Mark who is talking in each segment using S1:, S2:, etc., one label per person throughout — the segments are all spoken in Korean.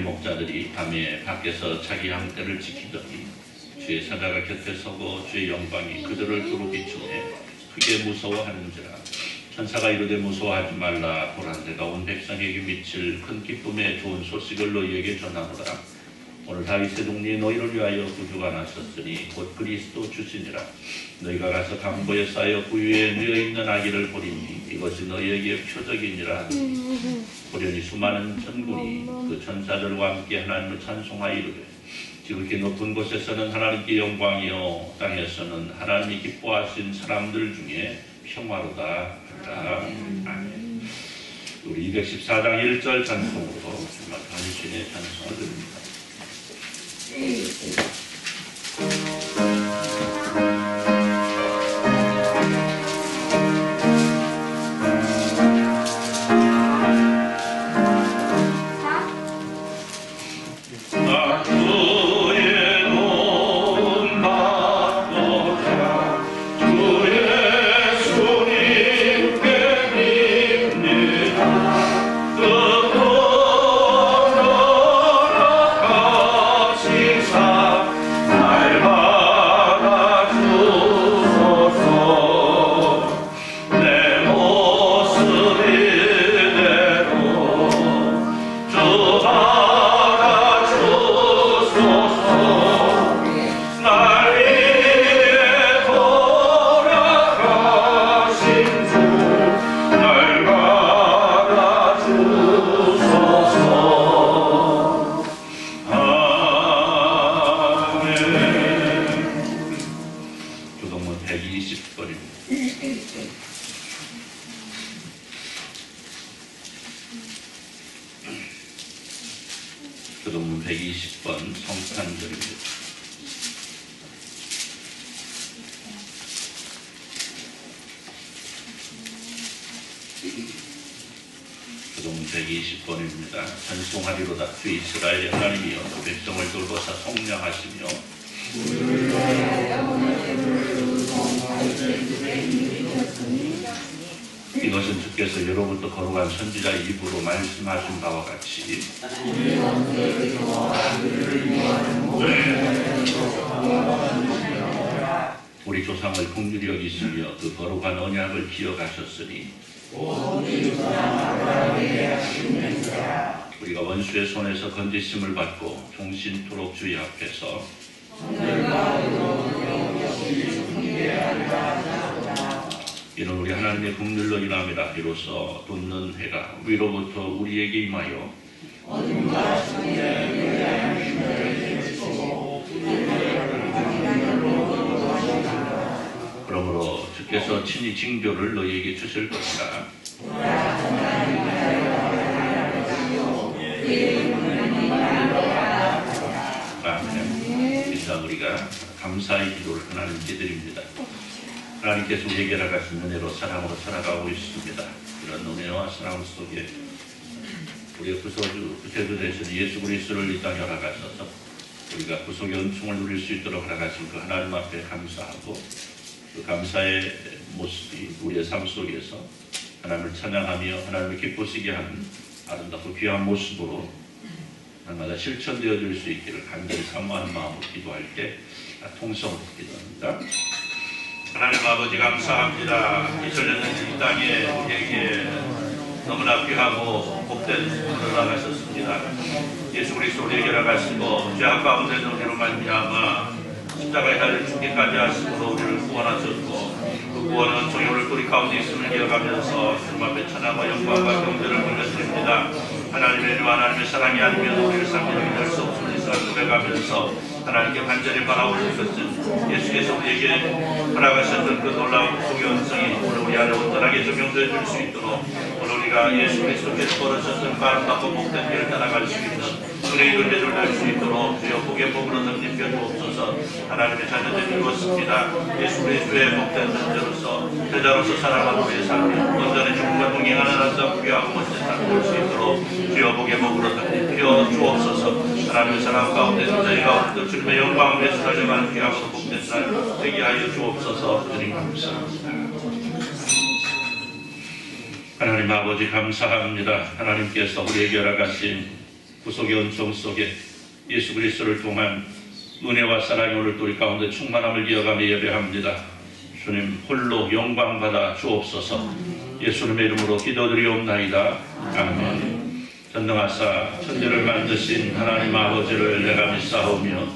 S1: 목자들이 밤에 밖에서 자기 형태를 지키더니 주의 사자가 곁에 서고 주의 영광이 그들을 두루 비추네 크게 무서워하는지라. 천사가 이르되 무서워하지 말라. 보라 내가 온 백성에게 미칠 큰 기쁨의 좋은 소식을 너희에게 전하노라. 오늘 다윗의 동리에 너희를 위하여 구주가 나섰으니 곧 그리스도 주시니라. 너희가 가서 강보에 쌓여 그 위에 누워있는 아기를 보리니 이것이 너희에게 표적이니라. 보려니 수많은 천군이 그 천사들과 함께 하나님을 찬송하여 이르되 지극히 높은 곳에서는 하나님께 영광이요 땅에서는 하나님이 기뻐하신 사람들 중에 평화로다 하라. 아멘. 우리 214장 1절 찬송으로 정말 당신의 찬송을 드립니다. 교동문 120번 성탄절입니다. 교동문 120번입니다. 찬송하리로다 주 이스라엘 하나님이여 백성을 돌보사 성령하시며 이것은 주께서 예로부터 거룩한 선지자의 입으로 말씀하신 바와 같이 우리 조상을 긍휼히 여기시며 그 거룩한 언약을 기억하셨으니 우리가 원수의 손에서 건지심을 받고 종신토록 주의 앞에서 이는 우리 하나님의 긍휼로 인함이라. 이로써 돕는 해가 위로부터 우리에게 임하여 그러므로 주께서 친히 징조를 너희에게 주실 것이라. 아멘. 일단 우리가 감사의 기도를 하나님께 드립니다. 하나님께서 우리에게 허락하신 은혜로 사랑으로 살아가고 있습니다. 이런 은혜와 사랑 속에 우리의 구세주 되신 예수 그리스도를 이 땅에 허락하셔서 우리가 구속의 은총을 누릴 수 있도록 허락하신 그 하나님 앞에 감사하고 그 감사의 모습이 우리의 삶 속에서 하나님을 찬양하며 하나님을 기쁘시게 하는 아름답고 귀한 모습으로 날마다 실천되어 줄 수 있기를 간절히 사모하는 마음으로 기도할 때 통성을 기도합니다. 하나님 아버지 감사합니다. 이전에는 이 땅에 우리에게 너무나 귀하고 복된 은혜를 나가셨습니다. 예수 그리스도 우리에게 허락하시고 죄악 가운데 우리로 말미암아 십자가에 달려 죽기까지 하심으로 우리를 구원하셨고 그 구원은 종교를 뿌리 가운데 있음을 기억하면서 주님 앞에 찬양과 영광과 경배를 올려드립니다. 하나님의 주 하나님의 사랑이 아니면 우리를 삶으로 인할 수 없음을 이 시간 고백하면서 하나님께 간절히 바라오는 것은 예수께서 우리에게 허락하셨던 그 놀라운 구속의 은총이 오늘 우리 안에 온전하게 적용되어 줄 수 있도록 오늘 우리가 예수 그리스도께서 걸으셨던 그 아름답고 복된 길을 따라갈 수 있는 은혜의 은혜를 낼 수 있도록 주여 복의 복으로 덧입혀 주옵소서. 하나님의 자녀들이 이루었습니다. 예수 그리스도의 복된 존재로서 제자로서 살아가는 우리의 삶이 온전히 죽음과 동행하는 아름답고 귀하고 멋진 삶을 볼 수 있도록 주여 복의 복으로 덧입혀 주옵소서. 하나님의 사랑 가운데 저희가 오늘도 주님의 영광을 위해서 달려가는 귀하고 복된 삶 되게 하여 주옵소서. 주님 감사합니다. 하나님 아버지 감사합니다. 하나님께서 우리에게 허락하신 구속의 은총 속에 예수 그리스도를 통한 은혜와 사랑이 오늘 또 우리 가운데 충만함을 이어가며 예배합니다. 주님 홀로 영광 받아 주옵소서. 예수님의 이름으로 기도드리옵나이다. 아멘. 전능하사 천지를 만드신 하나님 아버지를 내가 믿사오며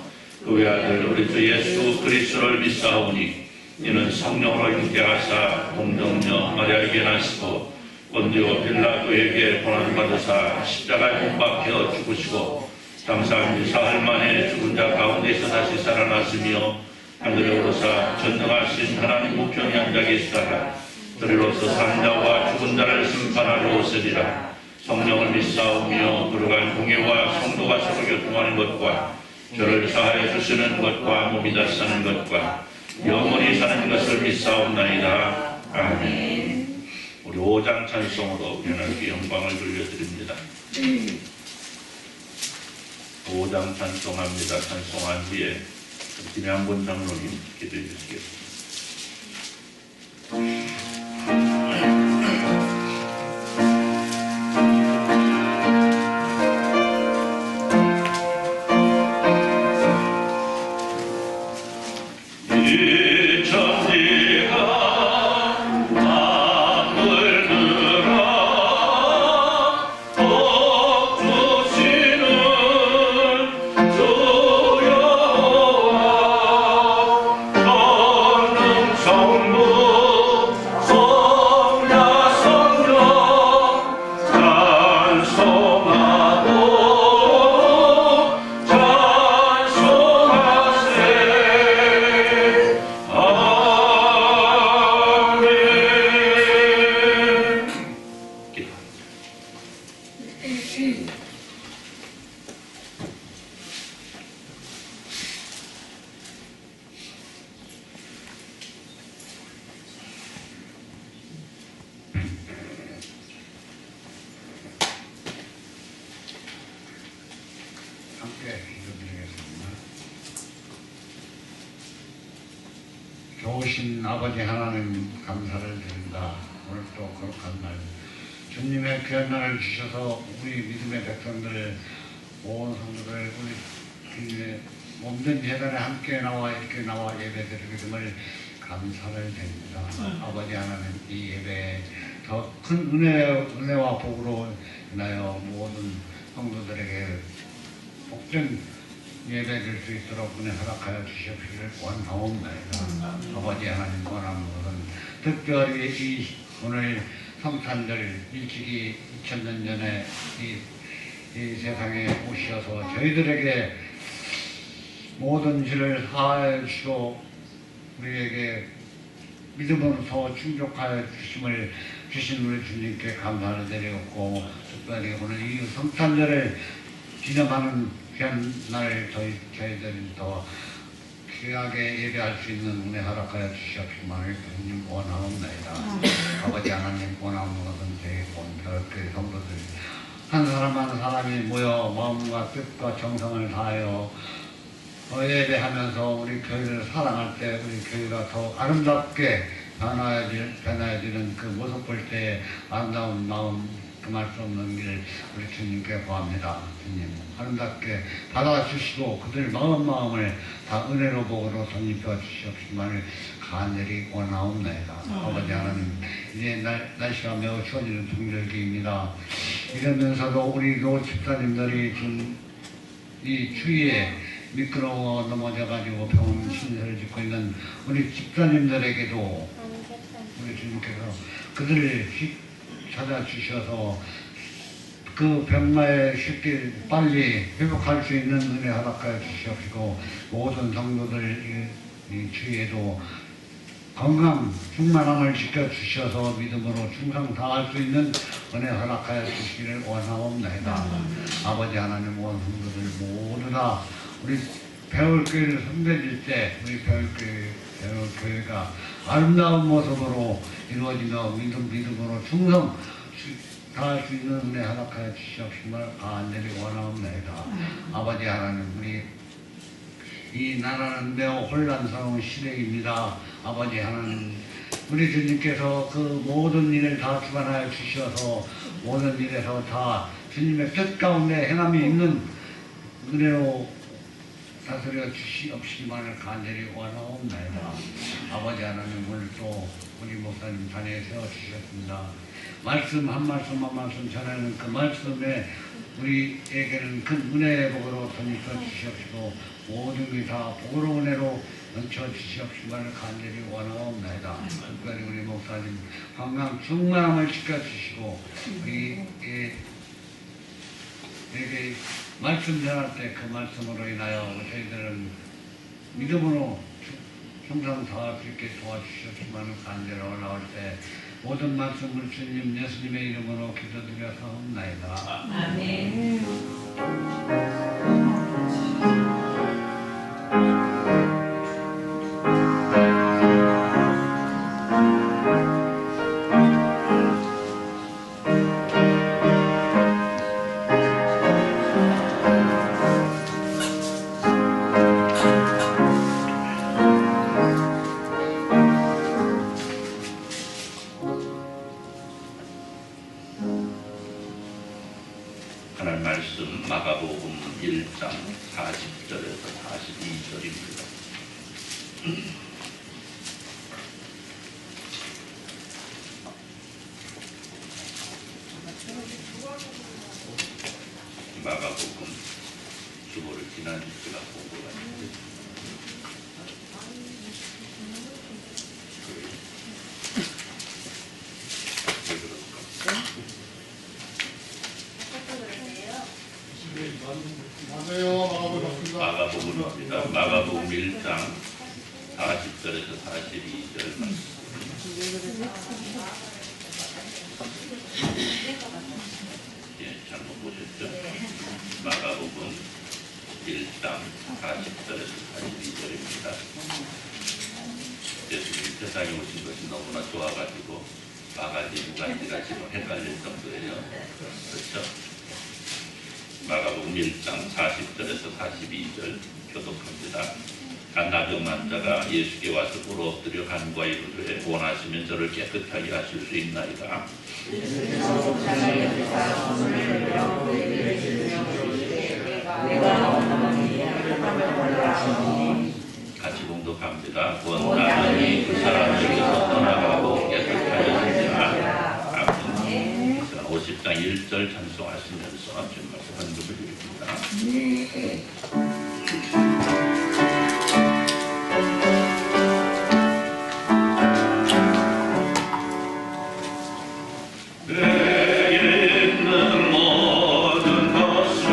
S1: 그 외아들 우리 주 예수 그리스도를 믿사오니 이는 성령으로 잉태하사 동정녀 마리아에게 나시고 본디오 빌라도에게 고난받으사 십자가에 못 박혀 죽으시고 장사한 사흘 만에 죽은 자 가운데서 다시 살아나시며 하늘에 오르사 전능하신 하나님 우편에 앉아 계시다가 저리로서 산 자와 죽은 자를 심판하러 오시리라. 성령을 믿사오며 거룩한 공예와 성도가 서로 교통하는 것과 저를 사하여 주시는 것과 몸이 다 사는 것과 영원히 사는 것을 믿사옵나이다. 아멘. 우리 5장 찬송으로 하나님께 영광을 돌려드립니다. 5장 찬송합니다. 찬송한 후에 김양본 장로님 기도해 주시겠습니다.
S2: 좋으신 아버지 하나님 감사를 드린다. 오늘 또 거룩한 날 주님의 귀한 날을 주셔서 우리 믿음의 백성들 온 성도들 우리 주님의 몸된 예단에 함께 나와 이렇게 나와 예배드리게 됨을 감사를 드립니다. 아버지 하나님 이 예배에 더 큰 은혜와 복으로 인하여 모든 성도들에게 복된 예배드릴 수 있도록 은혜 허락하여 주시옵기를 원하옵나이다. 아버지 하나님 원하는 것은 특별히 이 오늘 성탄절 일찍이 2000년 전에 이 세상에 오셔서 저희들에게 모든 죄를 사하여 주시고 우리에게 믿음으로서 충족하여 주신 우리 주님께 감사를 드리었고 특별히 오늘 이 성탄절을 기념하는 귀한 날 저희들이 더 귀하게 예배할 수 있는 은혜 허락하여 주시옵기만을 주님 원하옵나이다. 아버지 하나님 원하는 것은 저희 온 별교회 성도들 한 사람 한 사람이 모여 마음과 뜻과 정성을 다하여 예배하면서 우리 교회를 사랑할 때 우리 교회가 더 아름답게 변화해지는 그 모습 볼 때의 아름다운 마음 금할 수 없는 길 우리 주님께 구합니다. 주님 아름답게 받아주시고 그들 마음을 다 은혜로 복으로 덧입혀 주시옵기만을 간절히 원하옵나이다. 아버지 하나님 이제 날씨가 매우 추워지는 동절기입니다. 이러면서도 우리 교 집사님들이 지금 이 추위에 미끄러워 넘어져가지고 병원 신세를 짓고 있는 우리 집사님들에게도 우리 주님께서 그들을 찾아주셔서 그 병마에 쉽게 빨리 회복할 수 있는 은혜 허락하여 주시옵시고 모든 성도들 이 주위에도 건강 충만함을 지켜주셔서 믿음으로 충성 다할 수 있는 은혜 허락하여 주시기를 원하옵나이다. 아버지 하나님 온 성도들 모두 다 우리 배울교회를 섬겨질 때 우리 배울교회가 아름다운 모습으로 이루어지며 믿음으로 충성 다할 수 있는 은혜 허락하여 주시옵시면 간절히 원하옵나이다. 아버지 하나님 우리 이 나라는 매우 혼란스러운 시대입니다. 아버지 하나님 우리 주님께서 그 모든 일을 다 주관하여 주셔서 모든 일에서 다 주님의 뜻 가운데 행함이 있는 은혜로 다스려 주시옵시기만을 간절히 원하옵나이다. 아버지 하나님, 오늘 또 우리 목사님 자리에 세워주셨습니다. 말씀 한 말씀 한 말씀 전하는 그 말씀에 우리에게는 큰 은혜의 복으로 덧입혀 주시옵시고 모든 게 다 복으로 은혜로 얹혀 주시옵시기만을 간절히 원하옵나이다. 특별히 우리 목사님 건강 충만함을 지켜주시고 우리에게 말씀 전할 때 그 말씀으로 인하여 저희들은 믿음으로 충성 다할 수 있게 도와주셨지만 간절히 올라올 때 모든 말씀을 주님 예수님의 이름으로 기도드려서옵나이다.
S3: 아멘.
S1: 하나님 말씀 마가복음 1장 40절에서 42절입니다. 마가복음 주보를 지난주 제가 본 것 같은데 왜 그럴까? 마가복음입니다. 마가복음 1장 40절에서 42절 말씀. 예, 잘못 보셨죠? 마가복음 1장 40절에서 42절입니다. 예수님 세상에 오신 것이 너무나 좋아가지고 마가지 무가지가 지금 헷갈릴 정도예요. 그렇죠? 마가복음 1장 40절에서 42절 교독합니다. 한 나병 환자가 예수께 와서 꿇어 엎드려 간구하여 이르되 원하시면 저를 깨끗하게 하실 수 있나이다. 같이 공독합니다. 원하더니 그 사람에게서 떠나가고 깨끗하여지니라. 아멘. 50장 1절 찬송하시면서 주님 말씀 헌금을 드립니다. 내게 있는 모든 것을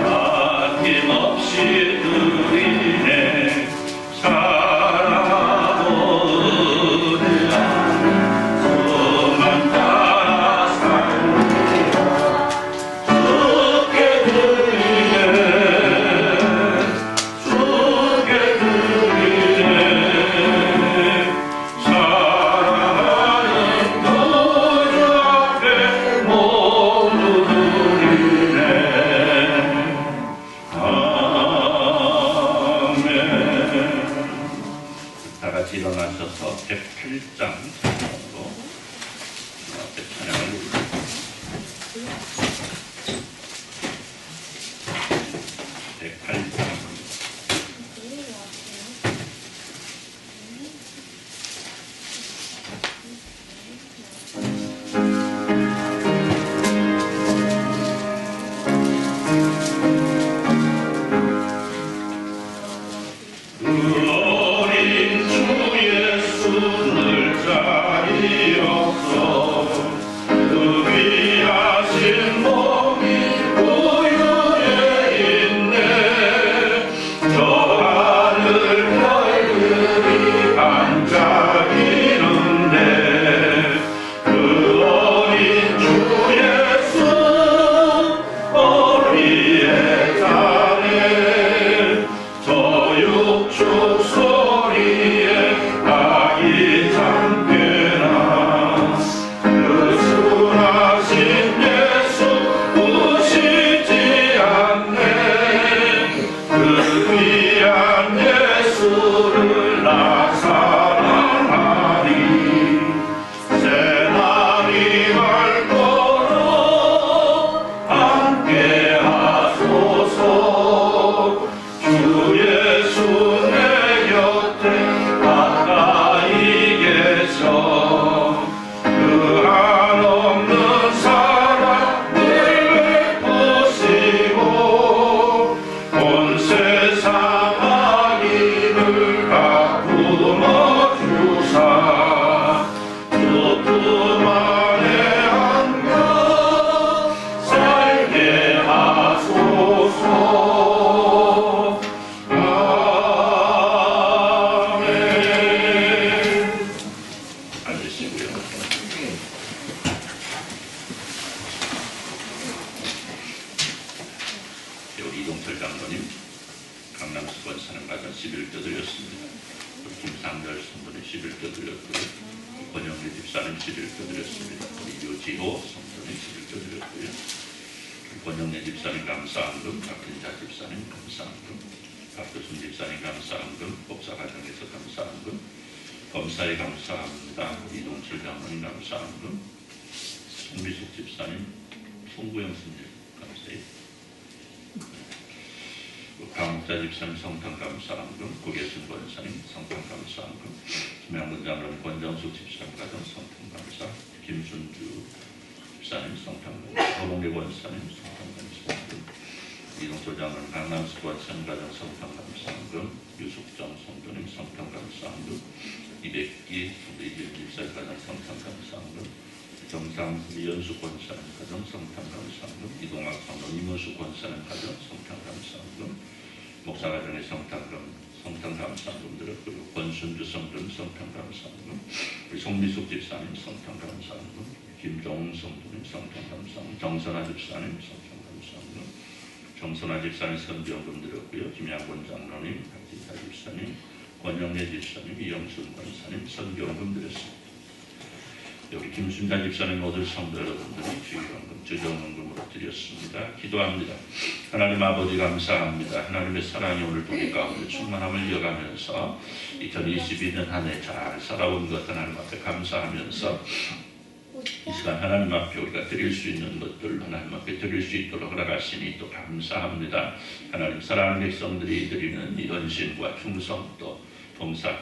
S1: 아낌없이 드리네. 사랑하고 은혜한 그만 따라 살리라. 주께 드리네. 주께 드리네. 사랑하는 그주 앞에 모두 드리네. 다 같이 일어나셔서 108장 찬양으로 앞에 찬양을 부릅니다. 108장. 어린 주 예수를 자리 우리 이동철 장로님 강남수권 사는 가정 11조 드렸습니다. 우리 김상렬 성도님 11조 드렸고요. 권영래 집사님 11조 드렸습니다. 우리 유지호 성도님 11조 드렸고요. 권영래 집사님 감사한금, 박진자 집사님 감사한금, 박교순 집사님 감사한금, 복사가정에서 감사한금, 검사에 감사합니다. 이동철 장로님 감사한금, 송미숙 집사님, 송구영 스님 감사해요. 강목자 집사님 성탄 감사한금, 고계순 권사님 성탄 감사한금, 김양근 장로님 권정숙 집사님 가정 성탄 감사, 김순주 집사님 성탄 감사, 허봉래 권사님 성탄 감사한금, 이동철 장로님 강남수 권사님 가정 성탄 감사한금, 유숙정 성도님 성탄 감사한금, 이백기 이길 집사님 가정 성탄 감사한금, 정상 연수 권사님 가정 성탄 감사한금, 이동학 성도 이문수 권사님 가정 성탄 감사한금, 목사 가정의 성탄 감사한금 드렸고요. 권순주 성도님 성탄 감사한금, 우리 송미숙 집사님 성탄 감사한금, 김종훈 성도님 성탄 감사한금, 정선아 집사님 성탄 감사한금, 정선아 집사님 선비연금 드렸고요. 김양권 장로님, 박진사 집사님, 권영래 집사님, 이영순 권사님 선비연금 드렸습니다. 여기 김순자 집사님 모든 성도 여러분들이 주의원금, 주정원금으로 드렸습니다. 기도합니다. 하나님 아버지 감사합니다. 하나님의 사랑이 오늘 우리 가운데 충만함을 이어가면서 2022년 한 해 잘 살아온 것 하나님 앞에 감사하면서 이 시간 하나님 앞에 우리가 드릴 수 있는 것들 하나님 앞에 드릴 수 있도록 허락하시니 또 감사합니다. 하나님 사랑하는 백성들이 드리는 이 헌신과 충성 또 봉사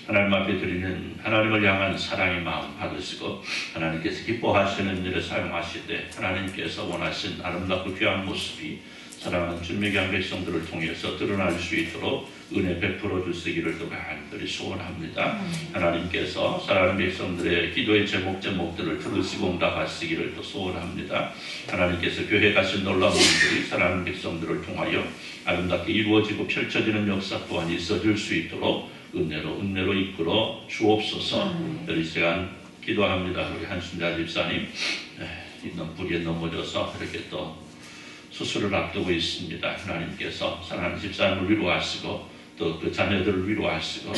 S1: 하나님 앞에 드리는 하나님을 향한 사랑의 마음 받으시고 하나님께서 기뻐하시는 일에 사용하시되 하나님께서 원하신 아름답고 귀한 모습이 사랑하는 주님의 귀한 백성들을 통해서 드러날 수 있도록 은혜 베풀어 주시기를 또 간절히 소원합니다. 하나님께서 사랑하는 백성들의 기도의 제목들을 들으시고 응답하시기를 또 소원합니다. 하나님께서 교회 가신 놀라운 일들이 사랑하는 백성들을 통하여 아름답게 이루어지고 펼쳐지는 역사 또한 있어질 수 있도록 은혜로 이끌어 주옵소서. 이 시간 기도합니다. 우리 한순자 집사님 있는 불에 넘어져서 이렇게 또 수술을 앞두고 있습니다. 하나님께서 사랑하는 집사님을 위로하시고 또 그 자녀들을 위로하시고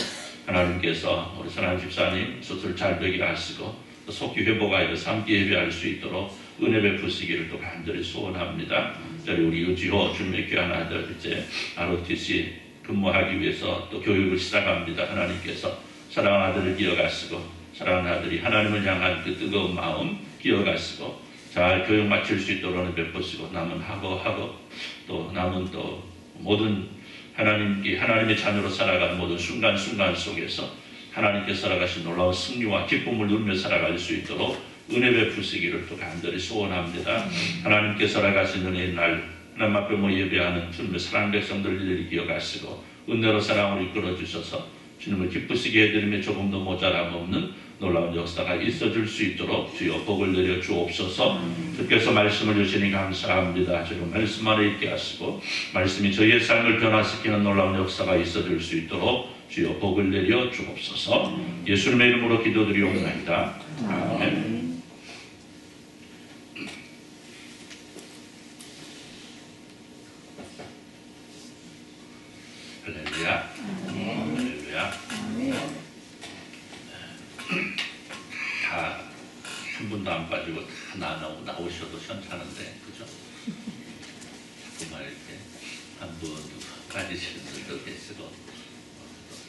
S1: 하나님께서 우리 사랑하는 집사님 수술 잘 되게 하시고 또 속히 회복하여 삶기 예배할 수 있도록 은혜 베푸시기를 또 간절히 소원합니다. 우리 유지호 주님의 귀한 아들 이제 ROTC 근무하기 위해서 또 교육을 시작합니다. 하나님께서 사랑하는 아들을 기억하시고 사랑하는 아들이 하나님을 향한 그 뜨거운 마음 기억하시고 잘 교육 마칠 수 있도록 은혜 베푸시고 남은 하고 또 남은 또 모든 하나님의 자녀로 살아가는 모든 순간순간 속에서 하나님께 살아가신 놀라운 승리와 기쁨을 누리며 살아갈 수 있도록 은혜 베푸시기를 또 간절히 소원합니다. 하나님께 살아가신 은혜의 날 하나님 앞에 예배하는 주님의 사랑 백성들을 기억하시고 은혜로 사랑으로 이끌어 주셔서 주님을 기쁘시게 해드리며 조금도 모자람 없는 놀라운 역사가 있어질 수 있도록 주여 복을 내려 주옵소서. 주께서 말씀을 주시니 감사합니다. 주님 말씀 안에 있게 하시고 말씀이 저희의 삶을 변화시키는 놀라운 역사가 있어질 수 있도록 주여 복을 내려 주옵소서. 예수님의 이름으로 기도드리옵나이다. 아멘. 할렐루야. 할렐루야. 다 한 분도 안 빠지고 다 나오셔도 괜찮은데 그죠? 자꾸만 이렇게 한 분도 빠지시는 분도 계시고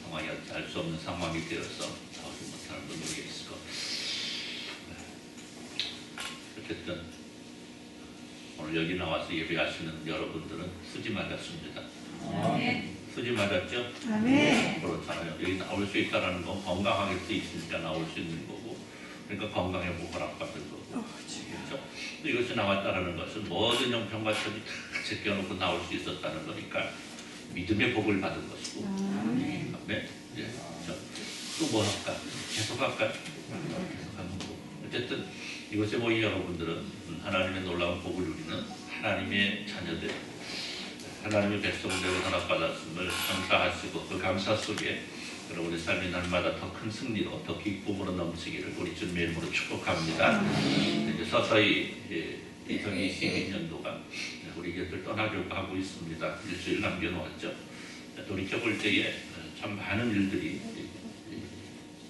S1: 상황이 알 수 없는 상황이 되어서 나오지 못하는 분도 계시고 어쨌든 오늘 여기 나와서 예배하시는 여러분들은 수지 맞았습니다. 수지 맞았죠? 그렇잖아요. 여기 나올 수 있다는 건 건강하게 돼 있으니까 나올 수 있는 거고 그러니까 건강에 허락받은 거고 그렇죠? 또 이것이 나왔다는 것은 모든 형편과 처지 다 제껴놓고 나올 수 있었다는 거니까 믿음의 복을 받은 것이고 네? 또 뭐 할까? 계속 할까요? 계속 하는 거고 어쨌든 이곳에 모인 여러분들은 하나님의 놀라운 복을 누리는 하나님의 자녀들 하나님의 백성되고 허락받았음을 감사하시고 그 감사 속에 여러분의 삶이 날마다 더 큰 승리로 더 기쁨으로 넘치기를 우리 주님의 이름으로 축복합니다. 이제 서서히 2022년도가 우리 우리 곁을 떠나려고 하고 있습니다. 일주일 남겨놓았죠. 돌이켜볼 때에 참 많은 일들이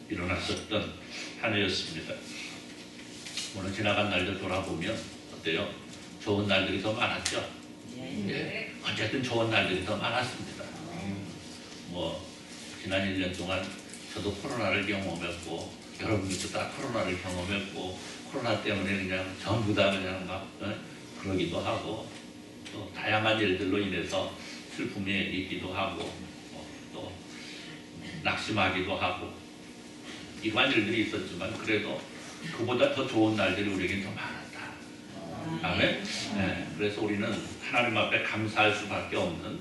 S1: 일어났었던 한 해였습니다. 오늘 지나간 날들 돌아보면 어때요? 좋은 날들이 더 많았죠? 예. 어쨌든 좋은 날들이 더 많았습니다. 뭐 지난 1년 동안 저도 코로나를 경험했고 여러분들도 다 코로나를 경험했고 코로나 때문에 그냥 전부 다 그냥 막 그러기도 하고 또 다양한 일들로 인해서 슬픔이 있기도 하고 또 낙심하기도 하고 이러한 일들이 있었지만 그래도 그보다 더 좋은 날들이 우리에겐 더 많았다. 아멘. 네, 그래서 우리는 하나님 앞에 감사할 수밖에 없는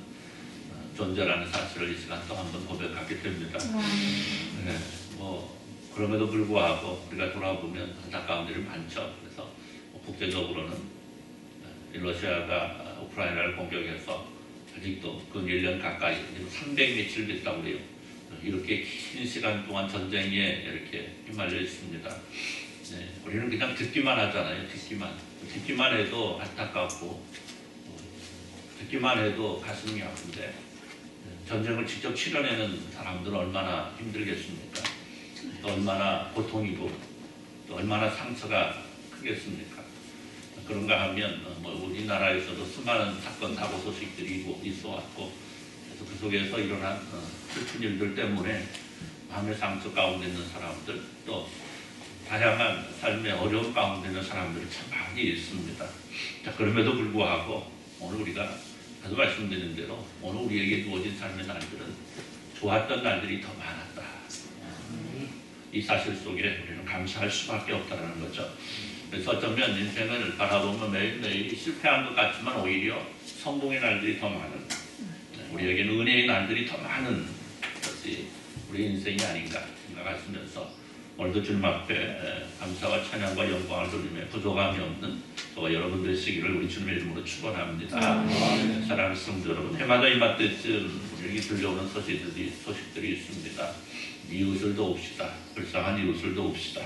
S1: 존재라는 사실을 이 시간 또 한번 고백하게 됩니다. 네, 뭐 그럼에도 불구하고 우리가 돌아보면 안타까운 일이 많죠. 그래서 국제적으로는 러시아가 우크라이나를 공격해서 아직도 그 1년 가까이 300 며칠 됐다고 그래요. 이렇게 긴 시간 동안 전쟁에 이렇게 휘말려 있습니다. 네, 우리는 그냥 듣기만 하잖아요. 듣기만 해도 안타깝고 듣기만 해도 가슴이 아픈데 전쟁을 직접 치러내는 사람들은 얼마나 힘들겠습니까? 또 얼마나 고통이고 또 얼마나 상처가 크겠습니까? 그런가 하면 뭐 우리나라에서도 수많은 사건 사고 소식들이 있어왔고 그래서 그 속에서 일어난 슬픈 일들 때문에 마음의 상처 가운데 있는 사람들 또 다양한 삶의 어려움 가운데 있는 사람들이 참 많이 있습니다. 자, 그럼에도 불구하고 오늘 우리가 계속 말씀드린 대로 오늘 우리에게 주어진 삶의 날들은 좋았던 날들이 더 많았다. 이 사실 속에 우리는 감사할 수밖에 없다는 거죠. 그래서 어쩌면 인생을 바라보면 매일매일 실패한 것 같지만 오히려 성공의 날들이 더 많은 우리에게는 은혜의 날들이 더 많은 것이 우리 인생이 아닌가 생각하시면서 오늘도 주님 앞에 감사와 찬양과 영광을 돌리며 부족함이 없는 저와 여러분들의 시기를 우리 주님의 이름으로 축원합니다. 사랑하는 성도 여러분, 해마다 이맘때쯤 우리에게 들려오는 소식들이 있습니다. 이웃을 도웁시다. 불쌍한 이웃을 도웁시다.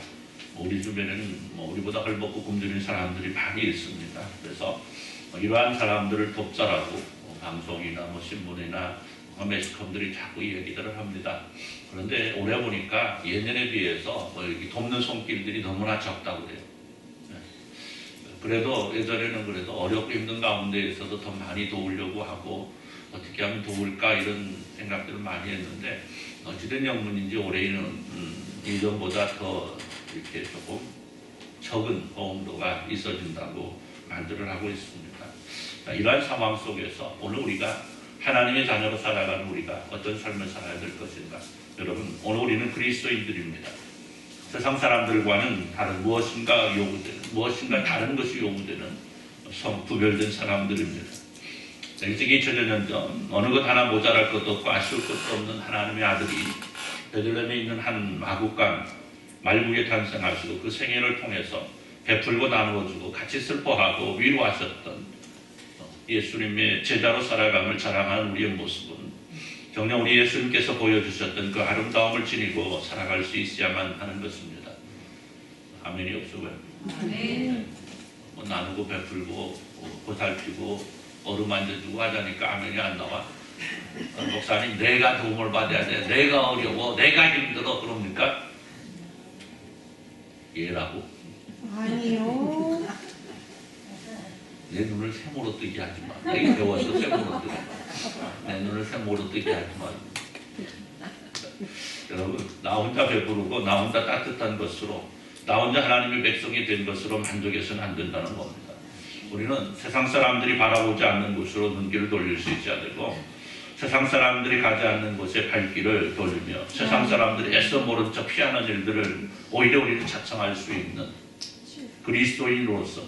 S1: 우리 주변에는 우리보다 헐벗고 굶주린 사람들이 많이 있습니다. 그래서 이러한 사람들을 돕자라고 방송이나 신문이나 매스컴들이 자꾸 얘기들을 합니다. 그런데 올해 보니까 예년에 비해서 이렇게 돕는 손길들이 너무나 적다고 그래요. 그래도 예전에는 그래도 어렵고 힘든 가운데에서도 더 많이 도우려고 하고 어떻게 하면 도울까 이런 생각들을 많이 했는데 어찌된 영문인지 올해는 예전보다 더 이렇게 조금 적은 호응도가 있어진다고 말들을 하고 있습니다. 자, 이러한 상황 속에서 오늘 우리가 하나님의 자녀로 살아가는 우리가 어떤 삶을 살아야 될 것인가? 여러분, 오늘 우리는 그리스도인들입니다. 세상 사람들과는 다른 무엇인가 다른 것이 요구되는 구별된 사람들입니다. 일찍이 2000년 전 어느 것 하나 모자랄 것도 없고 아쉬울 것도 없는 하나님의 아들이 베들레헴에 있는 한 마국간 말국에 탄생하시고 그 생애를 통해서 베풀고 나누어주고 같이 슬퍼하고 위로하셨던 예수님의 제자로 살아감을 자랑하는 우리의 모습은 정녕 우리 예수님께서 보여주셨던 그 아름다움을 지니고 살아갈 수 있어야만 하는 것입니다. 아멘이 없어요. 뭐 나누고 베풀고 보살피고 어루만져주고 하자니까 아멘이 안 나와. 목사님, 내가 도움을 받아야 돼. 내가 어려워. 내가 힘들어. 그럽니까? 얘라고?
S3: 아니요.
S1: 내 눈을 세모로 뜨게 하지 마. 내가 배워서 세모로 뜨게. 내 눈을 세모로 뜨게 하지 마. 여러분, 나 혼자 배부르고 나 혼자 따뜻한 것으로 나 혼자 하나님의 백성이 된 것으로 만족해서는 안 된다는 겁니다. 우리는 세상 사람들이 바라보지 않는 곳으로 눈길을 돌릴 수 있어야 되고 세상 사람들이 가지 않는 곳에 발길을 돌리며 세상 사람들이 애써 모른 척 피하는 일들을 오히려 우리는 자청할 수 있는 그리스도인으로서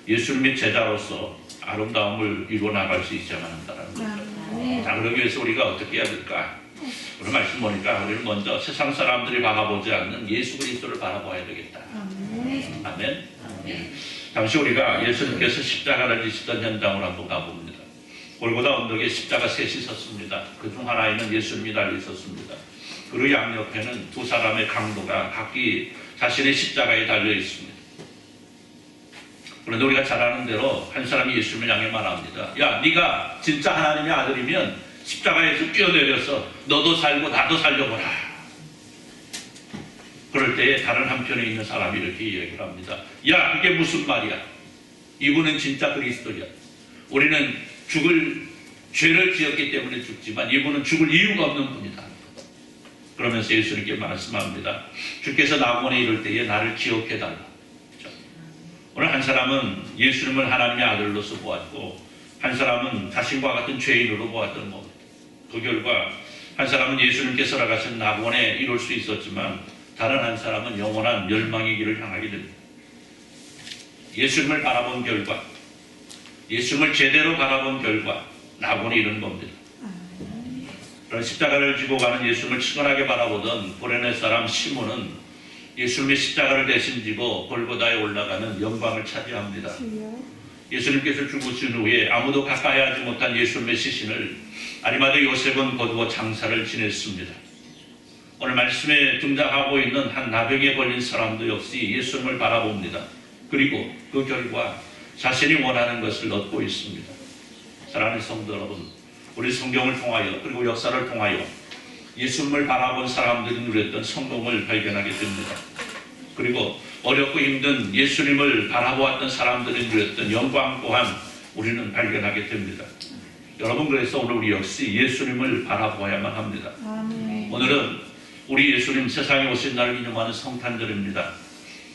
S1: 예수님의 제자로서 아름다움을 이루어 나갈 수 있어야만 한다는 거죠. 자, 그러기 위해서 우리가 어떻게 해야 될까? 오늘 말씀 보니까 우리는 먼저 세상 사람들이 바라보지 않는 예수 그리스도를 바라봐야 되겠다. 아멘. 잠시 우리가 예수님께서 십자가를 지시던 현장으로 한번 가봅니다. 골고다 언덕에 십자가 셋이 섰습니다. 그중 하나에는 예수님이 달려 있었습니다. 그리고 양옆에는 두 사람의 강도가 각기 자신의 십자가에 달려 있습니다. 그런데 우리가 잘 아는 대로 한 사람이 예수님을 향해 말합니다. 야, 네가 진짜 하나님의 아들이면 십자가에서 뛰어내려서 너도 살고 나도 살려보라. 그럴 때에 다른 한편에 있는 사람이 이렇게 얘기를 합니다. 야, 그게 무슨 말이야? 이분은 진짜 그리스도야. 우리는 죄를 지었기 때문에 죽지만 이분은 죽을 이유가 없는 분이다. 그러면서 예수님께 말씀합니다. 주께서 낙원에 이를 때에 나를 기억해달라. 그렇죠? 오늘 한 사람은 예수님을 하나님의 아들로서 보았고 한 사람은 자신과 같은 죄인으로 보았던 겁니다. 그 결과 한 사람은 예수님께 살아가신 낙원에 이룰 수 있었지만 다른 한 사람은 영원한 멸망의 길을 향하게 됩니다. 예수님을 바라본 결과, 예수님을 제대로 바라본 결과 낙원에 이른 겁니다. 그런 십자가를 지고 가는 예수님을 측은하게 바라보던 고레네 사람 시몬은 예수님의 십자가를 대신 지고 골고다에 올라가는 영광을 차지합니다. 예수님께서 죽으신 후에 아무도 가까이 하지 못한 예수님의 시신을 아리마대 요셉은 거두어 장사를 지냈습니다. 오늘 말씀에 등장하고 있는 한 나병에 걸린 사람도 역시 예수님을 바라봅니다. 그리고 그 결과 자신이 원하는 것을 얻고 있습니다. 사랑하는 성도 여러분, 우리 성경을 통하여 그리고 역사를 통하여 예수님을 바라본 사람들이 누렸던 성공을 발견하게 됩니다. 그리고 어렵고 힘든 예수님을 바라보았던 사람들이 누렸던 영광 또한 우리는 발견하게 됩니다. 여러분, 그래서 오늘 우리 역시 예수님을 바라보아야만 합니다. 오늘은 우리 예수님 세상에 오신 날을 기념하는 성탄절입니다.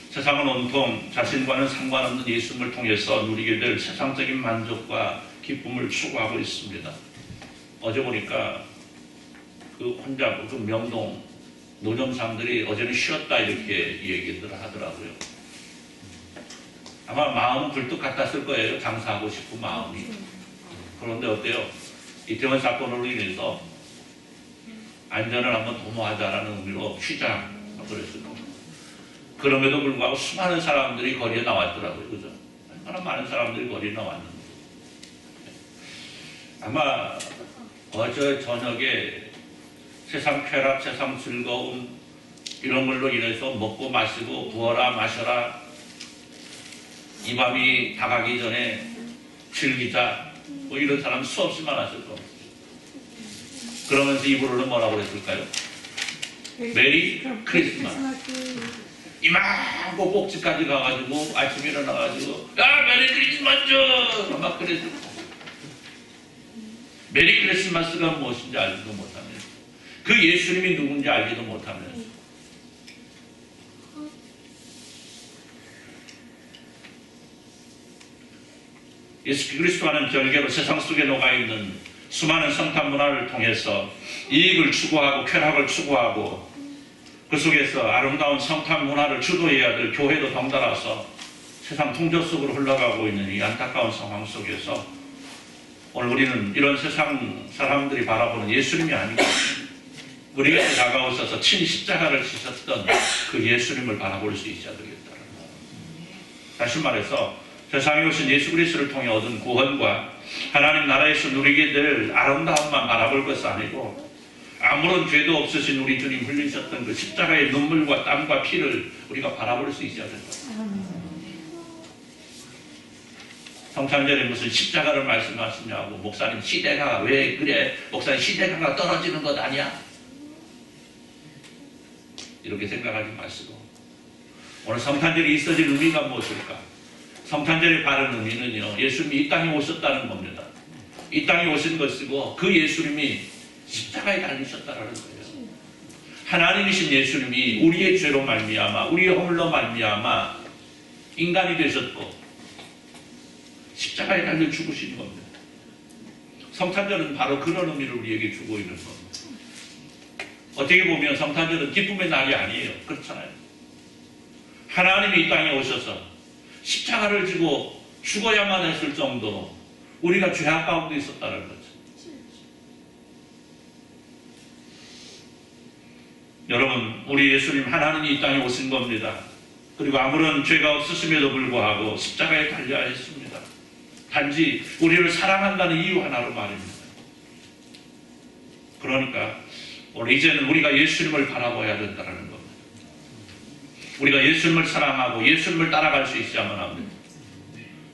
S1: 세상은 온통 자신과는 상관없는 예수님을 통해서 누리게 될 세상적인 만족과 기쁨을 추구하고 있습니다. 어제 보니까 그 혼자 그 명동 노점상들이 어제는 쉬었다 이렇게 얘기들 하더라고요. 아마 마음은 굴뚝 같았을 거예요. 장사하고 싶은 마음이. 그런데 어때요? 이태원 사건으로 인해서 안전을 한번 도모하자라는 의미로 쉬자 그랬을 겁니다. 그럼에도 불구하고 수많은 사람들이 거리에 나왔더라고요. 그죠? 얼마나 많은 사람들이 거리에 나왔는데. 아마 어제 저녁에 세상 쾌락, 세상 즐거움 이런 걸로 인해서 먹고 마시고 부어라 마셔라 이 밤이 다가기 전에 즐기자 뭐 이런 사람 수없이 많았을 겁니다. 그러면서 입으로는 뭐라고 그랬을까요? 메리 크리스마스. 이만고 꼭지까지 가가지고 아침에 일어나가지고 야 메리 크리스마스 막 그랬을 거예요. 메리 크리스마스가 무엇인지 알지도 못하면서 그 예수님이 누군지 알지도 못하면서 예수 그리스도와는 별개로 세상 속에 녹아있는 수많은 성탄 문화를 통해서 이익을 추구하고 쾌락을 추구하고 그 속에서 아름다운 성탄 문화를 주도해야 될 교회도 덩달아서 세상 풍조 속으로 흘러가고 있는 이 안타까운 상황 속에서 오늘 우리는 이런 세상 사람들이 바라보는 예수님이 아니고 우리에게 다가오셔서 친 십자가를 지셨던 그 예수님을 바라볼 수 있어야 되겠다. 다시 말해서 세상에 오신 예수 그리스도를 통해 얻은 구원과 하나님 나라에서 누리게 될 아름다움만 바라볼 것이 아니고 아무런 죄도 없으신 우리 주님 흘리셨던 그 십자가의 눈물과 땀과 피를 우리가 바라볼 수 있어야 된다. 성탄절에 무슨 십자가를 말씀하시냐고 목사님 시대가 왜 그래? 목사님 시대가 떨어지는 것 아니야? 이렇게 생각하지 마시고 오늘 성탄절이 있어질 의미가 무엇일까? 성탄절의 바른 의미는요 예수님이 이 땅에 오셨다는 겁니다. 이 땅에 오신 것이고 그 예수님이 십자가에 달리셨다는 거예요. 하나님이신 예수님이 우리의 죄로 말미암아 우리의 허물로 말미암아 인간이 되셨고 십자가에 달려 죽으신 겁니다. 성탄절은 바로 그런 의미를 우리에게 주고 있는 겁니다. 어떻게 보면 성탄절은 기쁨의 날이 아니에요. 그렇잖아요. 하나님이 이 땅에 오셔서 십자가를 지고 죽어야만 했을 정도로 우리가 죄악 가운데 있었다는 거죠. 여러분, 우리 예수님 하나님이 이 땅에 오신 겁니다. 그리고 아무런 죄가 없으심에도 불구하고 십자가에 달려야 했습니다. 단지 우리를 사랑한다는 이유 하나로 말입니다. 그러니까 오늘 이제는 우리가 예수님을 바라봐야 된다는 겁니다. 우리가 예수님을 사랑하고 예수님을 따라갈 수 있어야만 합니다.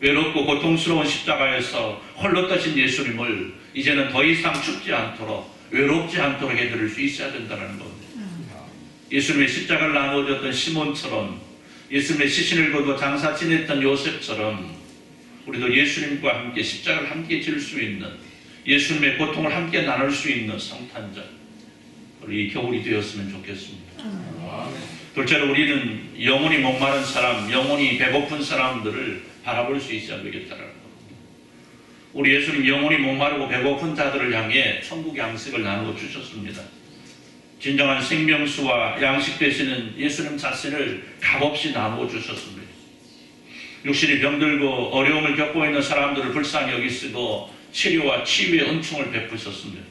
S1: 외롭고 고통스러운 십자가에서 홀로 떠신 예수님을 이제는 더 이상 죽지 않도록 외롭지 않도록 해드릴 수 있어야 된다는 겁니다. 예수님의 십자가를 나누어졌던 시몬처럼, 예수님의 시신을 거두어 장사 지냈던 요셉처럼 우리도 예수님과 함께 십자가를 함께 질 수 있는, 예수님의 고통을 함께 나눌 수 있는 성탄절, 우리 겨울이 되었으면 좋겠습니다. 둘째로 우리는 영혼이 목마른 사람, 영혼이 배고픈 사람들을 바라볼 수 있어야 되겠다는 겁니다. 우리 예수님 영혼이 목마르고 배고픈 자들을 향해 천국 양식을 나누어 주셨습니다. 진정한 생명수와 양식 되시는 예수님 자신을 값없이 나누어 주셨습니다. 육신이 병들고 어려움을 겪고 있는 사람들을 불쌍히 여기시고 치료와 치유의 은총을 베푸셨습니다.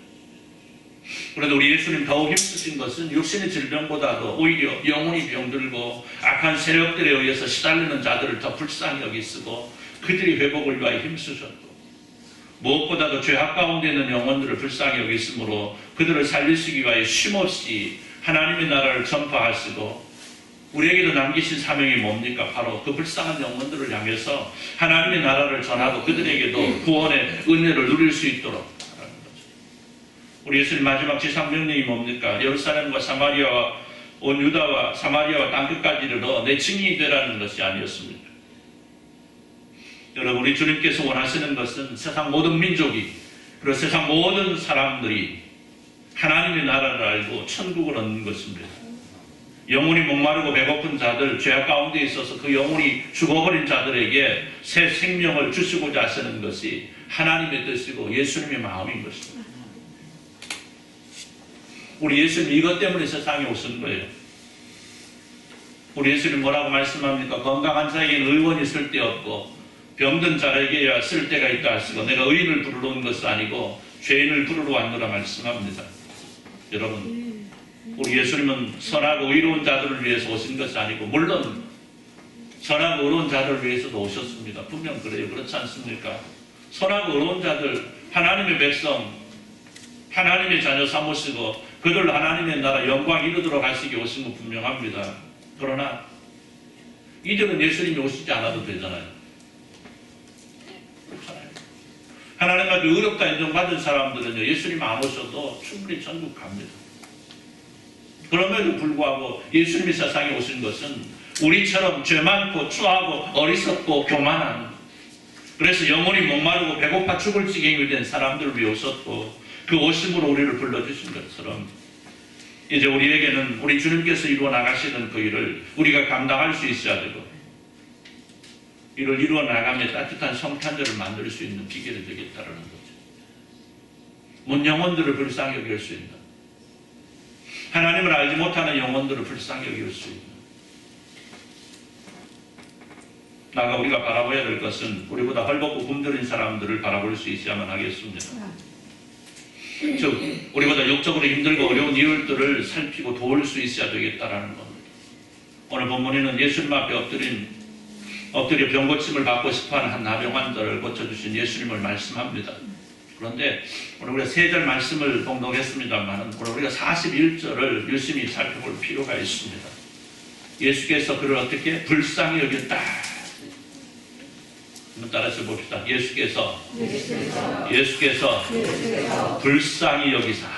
S1: 그런데 우리 예수님 더욱 힘쓰신 것은 육신의 질병보다도 오히려 영혼이 병들고 악한 세력들에 의해서 시달리는 자들을 더 불쌍히 여기시고 그들의 회복을 위하여 힘쓰셨고, 무엇보다도 죄악 가운데 있는 영혼들을 불쌍히 여기심으로 그들을 살리시기 위하여 쉼없이 하나님의 나라를 전파하시고, 우리에게도 남기신 사명이 뭡니까? 바로 그 불쌍한 영혼들을 향해서 하나님의 나라를 전하고 그들에게도 구원의 은혜를 누릴 수 있도록 하는 거죠. 우리 예수님 마지막 지상명령이 뭡니까? 예루살렘과 사마리아와 온 유다와 사마리아와 땅끝까지 이르러 내 증인이 되라는 것이 아니었습니까? 여러분, 우리 주님께서 원하시는 것은 세상 모든 민족이, 그리고 세상 모든 사람들이 하나님의 나라를 알고 천국을 얻는 것입니다. 영혼이 목마르고 배고픈 자들, 죄악 가운데 있어서 그 영혼이 죽어버린 자들에게 새 생명을 주시고자 하시는 것이 하나님의 뜻이고 예수님의 마음인 것입니다. 우리 예수님 이것 때문에 세상에 오신 거예요. 우리 예수님 뭐라고 말씀합니까? 건강한 자에게는 의원이 쓸데없고 병든 자에게야 쓸데가 있다 하시고, 내가 의인을 부르러 온 것은 아니고 죄인을 부르러 왔노라 말씀합니다. 여러분, 우리 예수님은 선하고 의로운 자들을 위해서 오신 것이 아니고, 물론 선하고 의로운 자들을 위해서도 오셨습니다. 분명 그래요. 그렇지 않습니까? 선하고 의로운 자들, 하나님의 백성, 하나님의 자녀 삼으시고 그들 하나님의 나라 영광 이루도록 하시기 오신 건 분명합니다. 그러나 이들은 예수님이 오시지 않아도 되잖아요. 하나님 앞에 의롭다 인정받은 사람들은요, 예수님 안 오셔도 충분히 천국 갑니다. 그럼에도 불구하고 예수님이 세상에 오신 것은 우리처럼 죄 많고 추하고 어리석고 교만한, 그래서 영혼이 목마르고 배고파 죽을 지경이 된 사람들을 위해 오셨고, 그 오심으로 우리를 불러주신 것처럼 이제 우리에게는 우리 주님께서 이루어 나가시는 그 일을 우리가 감당할 수 있어야 되고, 이를 이루어 나가며 따뜻한 성탄절을 만들 수 있는 비결이 되겠다는 거죠. 문 영혼들을 불쌍히 여길 수 있는, 하나님을 알지 못하는 영혼들을 불쌍히 여길 수 있는, 나가 우리가 바라봐야 될 것은 우리보다 헐벗고 굶주린 사람들을 바라볼 수 있어야만 하겠습니다. 즉 우리보다 육적으로 힘들고 어려운 이웃들을 살피고 도울 수 있어야 되겠다라는 겁니다. 오늘 본문에는 예수님 앞에 엎드려 병고침을 받고 싶어하는 한 나병 환자를 고쳐주신 예수님을 말씀합니다. 그런데 오늘 우리가 3절 말씀을 봉독했습니다만 오늘 우리가 41절을 유심히 살펴볼 필요가 있습니다. 예수께서 그를 어떻게 불쌍히 여겼다. 한번 따라서 봅시다. 예수께서 불쌍히 여기사.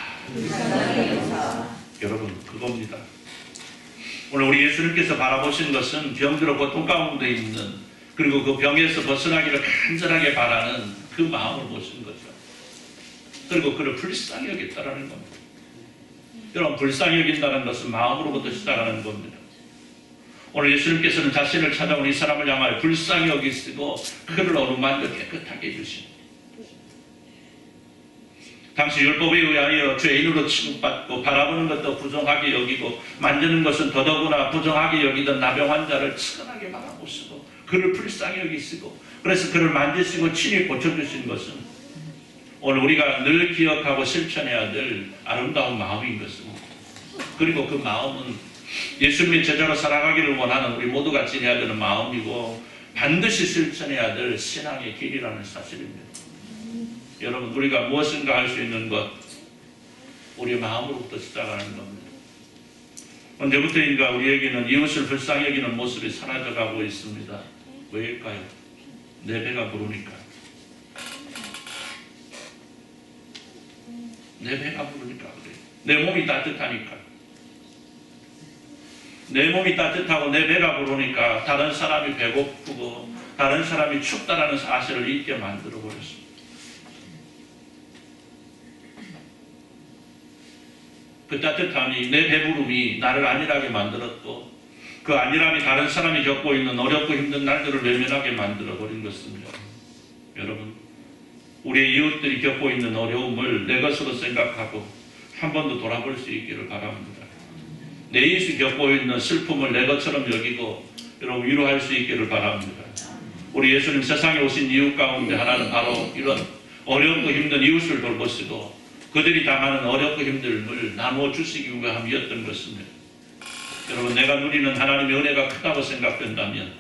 S1: 여러분, 그겁니다. 오늘 우리 예수님께서 바라보신 것은 병들어 고통 가운데 있는, 그리고 그 병에서 벗어나기를 간절하게 바라는 그 마음을 보신 거죠. 그리고 그를 불쌍히 여겼다라는 겁니다. 여러분, 불쌍히 여긴다는 것은 마음으로부터 시작하는 겁니다. 오늘 예수님께서는 자신을 찾아온 이 사람을 향하여 불쌍히 여기시고 그를 어루만져 깨끗하게 해주십니다. 당시 율법에 의하여 죄인으로 취급받고 바라보는 것도 부정하게 여기고 만지는 것은 더더구나 부정하게 여기던 나병 환자를 측은하게 바라보시고 그를 불쌍히 여기시고, 그래서 그를 만지시고 친히 고쳐주신 것은 오늘 우리가 늘 기억하고 실천해야 될 아름다운 마음인 것입니다. 그리고 그 마음은 예수님의 제자로 살아가기를 원하는 우리 모두가 지내야 되는 마음이고 반드시 실천해야 될 신앙의 길이라는 사실입니다. 여러분, 우리가 무엇인가 할 수 있는 것, 우리의 마음으로부터 시작하는 겁니다. 언제부터인가 우리에게는 이웃을 불쌍히 여기는 모습이 사라져가고 있습니다. 왜일까요? 내 배가 부르니까. 내 배가 부르니까 그래. 내 몸이 따뜻하니까. 내 몸이 따뜻하고 내 배가 부르니까 다른 사람이 배고프고 다른 사람이 춥다라는 사실을 잊게 만들어 버렸습니다. 그 따뜻함이, 내 배부름이 나를 안일하게 만들었고 그 안일함이 다른 사람이 겪고 있는 어렵고 힘든 날들을 외면하게 만들어 버린 것입니다. 여러분, 우리의 이웃들이 겪고 있는 어려움을 내 것으로 생각하고 한 번 더 돌아볼 수 있기를 바랍니다. 내 이웃이 겪고 있는 슬픔을 내 것처럼 여기고 여러분 위로할 수 있기를 바랍니다. 우리 예수님 세상에 오신 이유 가운데 하나는 바로 이런 어렵고 힘든 이웃을 돌보시고 그들이 당하는 어렵고 힘듦을 나누어 주시기 위함이었던 것입니다. 여러분, 내가 누리는 하나님의 은혜가 크다고 생각된다면,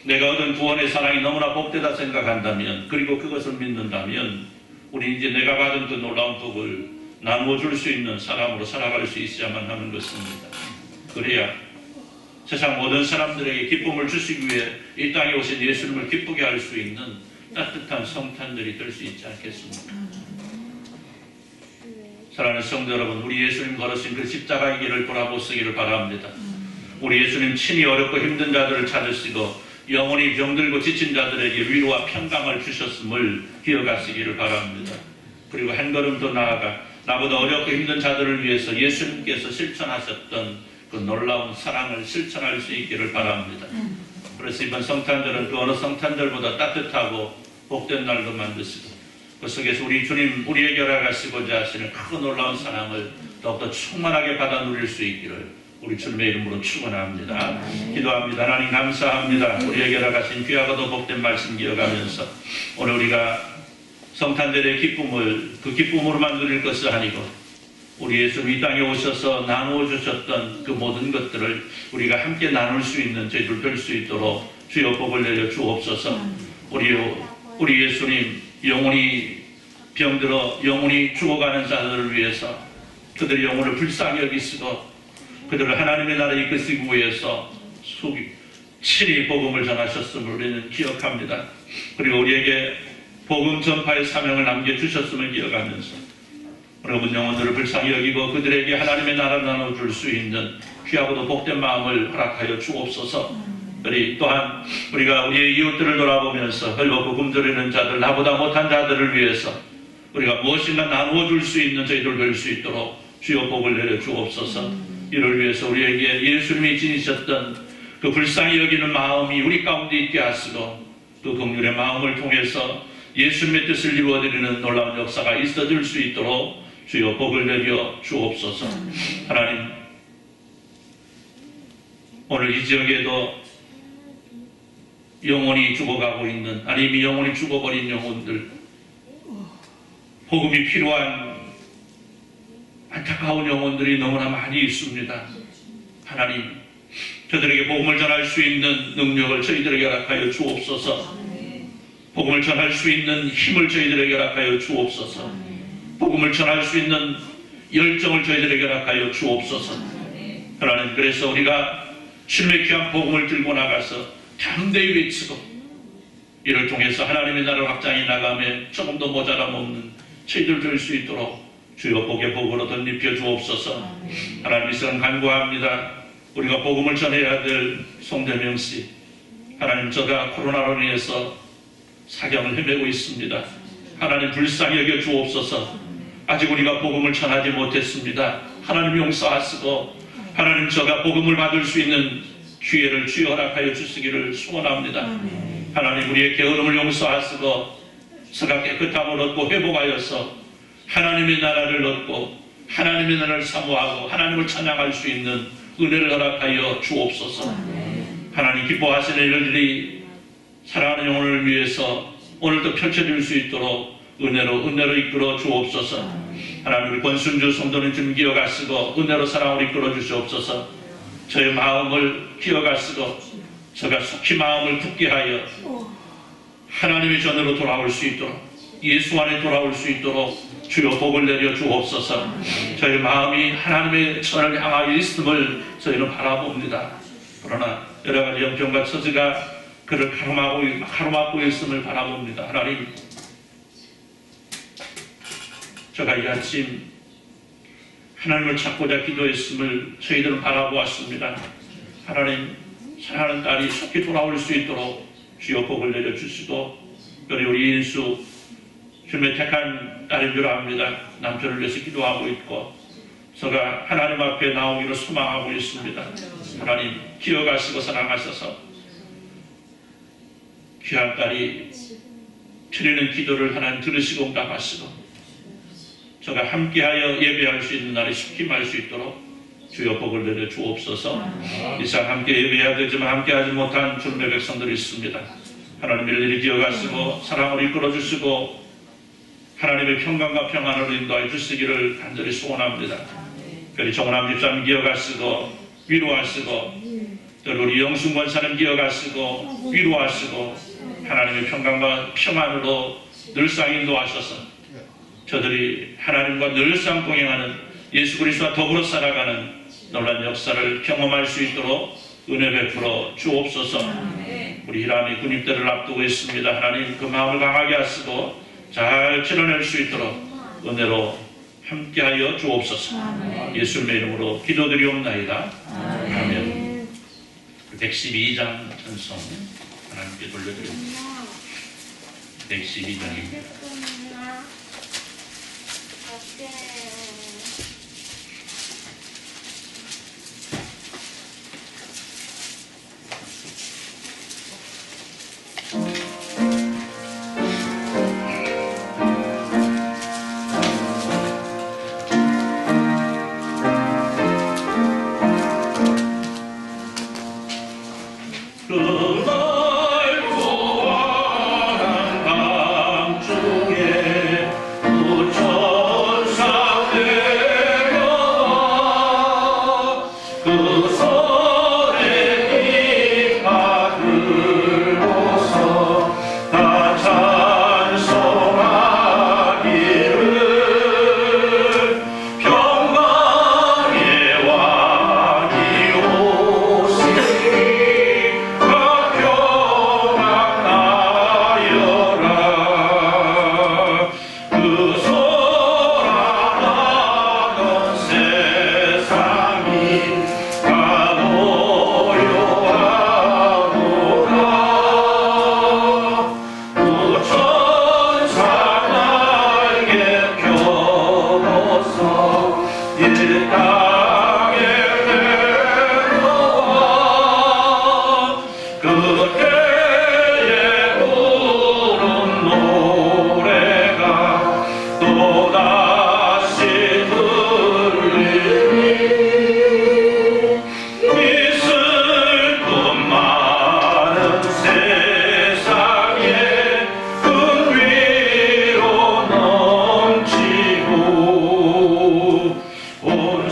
S1: 내가 얻은 구원의 사랑이 너무나 복되다 생각한다면, 그리고 그것을 믿는다면 우리 이제 내가 받은 그 놀라운 복을 나누어 줄 수 있는 사람으로 살아갈 수 있어야만 하는 것입니다. 그래야 세상 모든 사람들에게 기쁨을 주시기 위해 이 땅에 오신 예수님을 기쁘게 할 수 있는 따뜻한 성탄들이 될 수 있지 않겠습니까? 사랑하는 성도 여러분, 우리 예수님 걸으신 그 십자가의 길을 돌아보시기를 바랍니다. 우리 예수님 친히 어렵고 힘든 자들을 찾으시고 영원히 병들고 지친 자들에게 위로와 평강을 주셨음을 기억하시기를 바랍니다. 그리고 한 걸음 더 나아가 나보다 어렵고 힘든 자들을 위해서 예수님께서 실천하셨던 그 놀라운 사랑을 실천할 수 있기를 바랍니다. 그래서 이번 성탄절은 그 어느 성탄절보다 따뜻하고 복된 날로 만드시고 그 속에서 우리 주님 우리에게 허락하시고자 하시는 큰 놀라운 사랑을 더욱더 충만하게 받아 누릴 수 있기를 우리 주님의 이름으로 축원합니다. 기도합니다. 하나님 감사합니다. 우리에게 허락하신 귀하고도 복된 말씀 기억하면서 오늘 우리가 성탄절의 기쁨을 그 기쁨으로만 누릴 것이 아니고 우리 예수님 이 땅에 오셔서 나누어 주셨던 그 모든 것들을 우리가 함께 나눌 수 있는 저희들 될 수 있도록 주여 복을 내려 주옵소서. 우리 예수님 영원히 병들어 영원히 죽어가는 자들을 위해서 그들의 영혼을 불쌍히 여기시고 그들을 하나님의 나라에 이끄시기 위해서 친히 복음을 전하셨음을 우리는 기억합니다. 그리고 우리에게 복음 전파의 사명을 남겨주셨음을 기억하면서 여러분 영혼들을 불쌍히 여기고 그들에게 하나님의 나라를 나눠줄 수 있는 귀하고도 복된 마음을 허락하여 주옵소서. 또한 우리가 우리의 이웃들을 돌아보면서 헐벗고 굶주리는 자들, 나보다 못한 자들을 위해서 우리가 무엇인가 나누어 줄 수 있는 저희들 될 수 있도록 주여 복을 내려 주옵소서. 이를 위해서 우리에게 예수님이 지니셨던 그 불쌍히 여기는 마음이 우리 가운데 있게 하시고 그 긍휼의 마음을 통해서 예수님의 뜻을 이루어드리는 놀라운 역사가 있어질 수 있도록 주여 복을 내려 주옵소서. 하나님, 오늘 이 지역에도 영혼이 죽어가고 있는, 아니 이미 영혼이 죽어버린 영혼들, 복음이 필요한 안타까운 영혼들이 너무나 많이 있습니다. 하나님, 저들에게 복음을 전할 수 있는 능력을 저희들에게 허락하여 주옵소서. 복음을 전할 수 있는 힘을 저희들에게 허락하여 주옵소서. 복음을 전할 수 있는 열정을 저희들에게 허락하여 주옵소서. 하나님, 그래서 우리가 주님의 귀한 복음을 들고 나가서 담대히 외치고 이를 통해서 하나님의 나라를 확장해 나가며 조금 더 모자람 없는 저희들 될 수 있도록 주여 복의 복으로 덧입혀 주옵소서. 하나님, 이 시간 간구합니다. 우리가 복음을 전해야 될 송대명씨, 하나님, 저가 코로나로 인해서 사경을 헤매고 있습니다. 하나님, 불쌍히 여겨 주옵소서. 아직 우리가 복음을 전하지 못했습니다. 하나님 용서하시고 하나님, 저가 복음을 받을 수 있는 기회를 주여 허락하여 주시기를 소원합니다. 하나님, 우리의 게으름을 용서하시고 저가 깨끗함을 얻고 회복하여서 하나님의 나라를 얻고 하나님의 나라를 사모하고 하나님을 찬양할 수 있는 은혜를 허락하여 주옵소서. 하나님, 기뻐하시는 일들이 사랑하는 영혼을 위해서 오늘도 펼쳐질 수 있도록 은혜로 이끌어 주옵소서. 하나님, 우리 권순주 성도는 좀 기억하시고 은혜로 사랑을 이끌어 주시옵소서. 저의 마음을 기억하시고 저가 속히 마음을 굳게 하여 하나님의 전으로 돌아올 수 있도록, 예수 안에 돌아올 수 있도록 주여 복을 내려 주옵소서. 저희 마음이 하나님의 전을 향하여 있음을 저희는 바라봅니다. 그러나 여러 가지 영병과 처지가 그를 가로막고 있음을 바라봅니다. 하나님, 제가 이 아침 하나님을 찾고자 기도했음을 저희들은 바라보았습니다. 하나님, 사랑하는 딸이 속히 돌아올 수 있도록 주여 복을 내려주시고, 그리고 우리 인수 주님의 택한 딸인 줄 압니다. 남편을 위해서 기도하고 있고 저가 하나님 앞에 나오기를 소망하고 있습니다. 하나님 기억하시고 사랑하셔서 귀한 딸이 드리는 기도를 하나님 들으시고 응답하시고 저가 함께하여 예배할 수 있는 날이 속히 말 수 있도록 주여 복을 내려 주옵소서. 이 시간 함께 예배해야 되지만 함께하지 못한 주님의 백성들이 있습니다. 하나님 일일이 기억하시고 사랑으로 이끌어 주시고 하나님의 평강과 평안으로 인도하여 주시기를 간절히 소원합니다. 그리 정남 집사님 기억하시고 위로하시고 또 우리 영순 권사님 기억하시고 위로하시고 하나님의 평강과 평안으로 늘상 인도하셔서 저들이 하나님과 늘상 동행하는 예수 그리스도와 더불어 살아가는 놀라운 역사를 경험할 수 있도록 은혜 베풀어 주옵소서. 우리 히람이 군입대를 앞두고 있습니다. 하나님 그 마음을 강하게 하시고 잘 치러낼 수 있도록 은혜로 함께하여 주옵소서. 예수님의 이름으로 기도드리옵나이다. 아멘. 112장 찬송 하나님께 돌려드립니다. 112장입니다. 온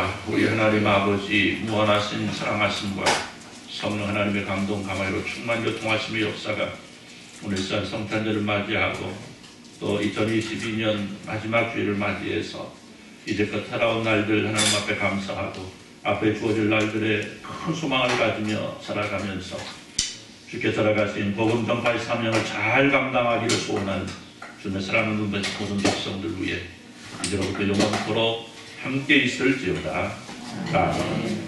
S1: 은혜와 우리 하나님 아버지 무한하신 사랑하심과 성령 하나님의 감동 감화로 충만 교통하심의 역사가 오늘 산 성탄절을 맞이하고 또 2022년 마지막 주일을 맞이해서 이제껏 살아온 날들 하나님 앞에 감사하고 앞에 주어질 날들에 큰 소망을 가지며 살아가면서 주께 살아가신 복음 전파의 사명을 잘 감당하기를 소원하는 주님의 사랑하는 모든 백성들 위해 이제로부터 영원토록 함께 있을지어다. 아멘.